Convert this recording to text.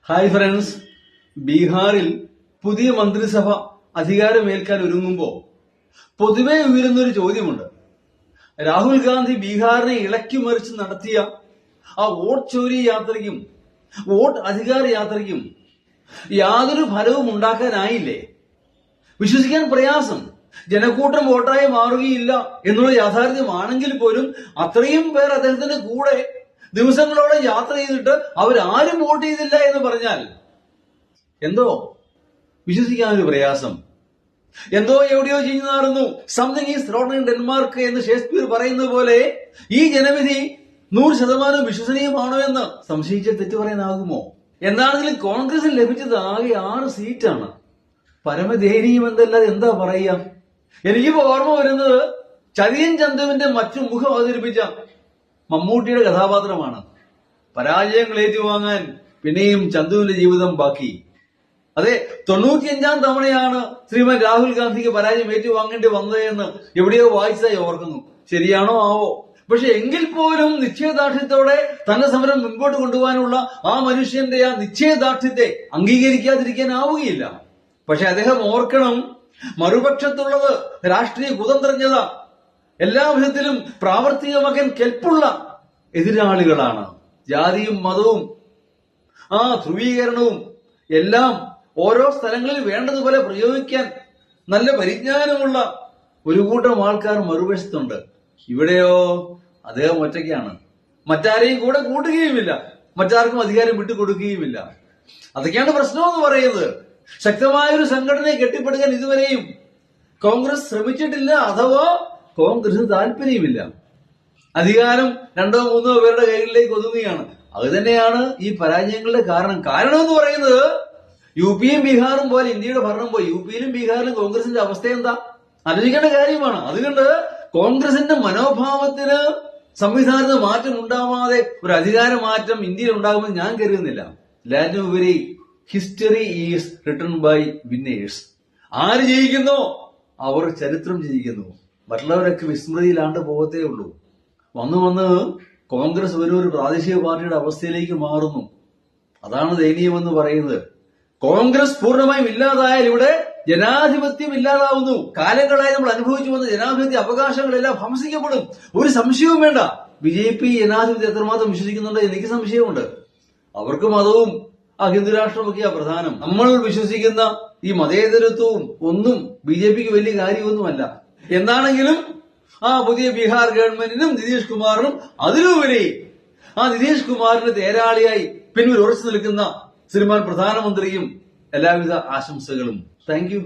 Hi friends, ബീഹാറിൽ പുതിയ മന്ത്രിസഭ അധികാരമേൽക്കാൻ ഒരുങ്ങുമ്പോൾ പൊതുവെ ഉയരുന്നൊരു ചോദ്യമുണ്ട്. രാഹുൽ ഗാന്ധി ബീഹാറിനെ ഇളക്കി മറിച്ച് നടത്തിയ ആ വോട്ട് ചോരി യാത്രയ്ക്കും വോട്ട് അധികാര യാത്രയ്ക്കും യാതൊരു ഫലവും ഉണ്ടാക്കാനായില്ലേ? വിശ്വസിക്കാൻ പ്രയാസം. ജനക്കൂട്ടം വോട്ടായി മാറുകയില്ല എന്നുള്ള യാഥാർത്ഥ്യമാണെങ്കിൽ പോലും അത്രയും പേർ അദ്ദേഹത്തിന്റെ കൂടെ ദിവസങ്ങളോടെ യാത്ര ചെയ്തിട്ട് അവരാരും വോട്ട് ചെയ്തില്ല എന്ന് പറഞ്ഞാൽ എന്തോ വിശ്വസിക്കാനൊരു പ്രയാസം. എന്തോ എവിടെയോ ചെയ്തു നടന്നു. Something is rotten in Denmark എന്ന് ഷേക്സ്പിയർ പറയുന്നത് പോലെ ഈ ജനവിധി 100% വിശ്വസനീയമാണോ എന്ന് സംശയിച്ച് തെറ്റു പറയാനാകുമോ? എന്താണെങ്കിലും കോൺഗ്രസിന് ലഭിച്ചത് ആകെ 6 സീറ്റാണ്. പരമദയനീയം എന്നല്ലാതെ എന്താ പറയുക? എനിക്കിപ്പോ ഓർമ്മ വരുന്നത് ചതിയൻ ചന്തുവിന്റെ മറ്റു മുഖം അവതരിപ്പിച്ച മമ്മൂട്ടിയുടെ കഥാപാത്രമാണ്. പരാജയങ്ങൾ ഏറ്റുവാങ്ങാൻ പിന്നെയും ചന്തുവിന്റെ ജീവിതം ബാക്കി. അതെ, 95-ാം തവണയാണ് ശ്രീമാൻ രാഹുൽ ഗാന്ധിക്ക് പരാജയം ഏറ്റുവാങ്ങേണ്ടി വന്നതെന്ന് എവിടെയോ വായിച്ചതായി ഓർക്കുന്നു. ശരിയാണോ ആവോ? പക്ഷെ എങ്കിൽ പോലും നിശ്ചയദാർഢ്യത്തോടെ തന്റെ സമരം മുൻപോട്ട് കൊണ്ടുപോകാനുള്ള ആ മനുഷ്യന്റെ ആ നിശ്ചയദാർഢ്യത്തെ അംഗീകരിക്കാതിരിക്കാനാവുകയില്ല. പക്ഷെ അദ്ദേഹം ഓർക്കണം, മറുപക്ഷത്തുള്ളത് രാഷ്ട്രീയ കുതന്ത്രജ്ഞത എല്ലാ വിധത്തിലും പ്രാവർത്തികമാക്കാൻ കെൽപ്പുള്ള എതിരാളികളാണ്. ജാതിയും മതവും ധ്രുവീകരണവും എല്ലാം ഓരോ സ്ഥലങ്ങളിൽ വേണ്ടതുപോലെ പ്രയോഗിക്കാൻ നല്ല പരിജ്ഞാനമുള്ള ഒരു കൂട്ടം ആൾക്കാർ മറുവശത്തുണ്ട്. ഇവിടെയോ അദ്ദേഹം ഒറ്റയ്ക്കാണ്. മറ്റാരെയും കൂടെ കൂട്ടുകയുമില്ല, മറ്റാർക്കും അധികാരം വിട്ടുകൊടുക്കുകയുമില്ല. അതൊക്കെയാണ് പ്രശ്നമെന്ന് പറയുന്നത്. ശക്തമായൊരു സംഘടനയെ കെട്ടിപ്പടുക്കാൻ ഇതുവരെയും കോൺഗ്രസ് ശ്രമിച്ചിട്ടില്ല, അഥവാ കോൺഗ്രസിന് താല്പര്യമില്ല. അധികാരം 2-3 പേരുടെ കൈകളിലേക്ക് ഒതുങ്ങുകയാണ്. അത് തന്നെയാണ് ഈ പരാജയങ്ങളുടെ കാരണം എന്ന് പറയുന്നത്. യുപിയും ബീഹാറും പോലെ ഇന്ത്യയുടെ ഭരണം പോയി. യുപിയിലും ബീഹാറിലും കോൺഗ്രസിന്റെ അവസ്ഥ എന്താ ആലോചിക്കേണ്ട കാര്യമാണ്. അതുകൊണ്ട് കോൺഗ്രസിന്റെ മനോഭാവത്തിന് സംവിധാനത്തിന് മാറ്റം ഉണ്ടാവാതെ ഒരു അധികാര മാറ്റം ഇന്ത്യയിൽ ഉണ്ടാകുമെന്ന് ഞാൻ കരുതുന്നില്ല. എല്ലാറ്റിനുപരി history is written by winners. ആര് ജയിക്കുന്നോ അവർ ചരിത്രം ജയിക്കുന്നു. മറ്റുള്ളവരൊക്കെ വിസ്മൃതിയിലാണ്ട് പോകത്തേ ഉള്ളൂ. വന്ന് കോൺഗ്രസ് ഒരു പ്രാദേശിക പാർട്ടിയുടെ അവസ്ഥയിലേക്ക് മാറുന്നു. അതാണ് ദയനീയമെന്ന് പറയുന്നത്. കോൺഗ്രസ് പൂർണ്ണമായും ഇല്ലാതായാൽ ഇവിടെ ജനാധിപത്യം ഇല്ലാതാവുന്നു. കാലങ്ങളായി നമ്മൾ അനുഭവിച്ചു വന്ന ജനാധിപത്യ അവകാശങ്ങളെല്ലാം ഭംസിക്കപ്പെടും. ഒരു സംശയവും വേണ്ട. ബിജെപി ജനാധിപത്യം എത്രമാത്രം വിശ്വസിക്കുന്നുണ്ട് എനിക്ക് സംശയമുണ്ട്. അവർക്ക് മതവും ഹിന്ദുരാഷ്ട്രമൊക്കെയാ പ്രധാനം. നമ്മൾ വിശ്വസിക്കുന്ന ഈ മതേതരത്വവും ഒന്നും ബിജെപിക്ക് വലിയ കാര്യമൊന്നുമല്ല. എന്താണെങ്കിലും പുതിയ ബീഹാർ ഗവൺമെന്റിനും നിതീഷ് കുമാറിനും അതിലുപരി നിതീഷ് കുമാറിന്റെ തേരാളിയായി പിന്നിൽ ഉറച്ചു നിൽക്കുന്ന ശ്രീമാൻ പ്രധാനമന്ത്രിയും എല്ലാവിധ ആശംസകളും. Thank you.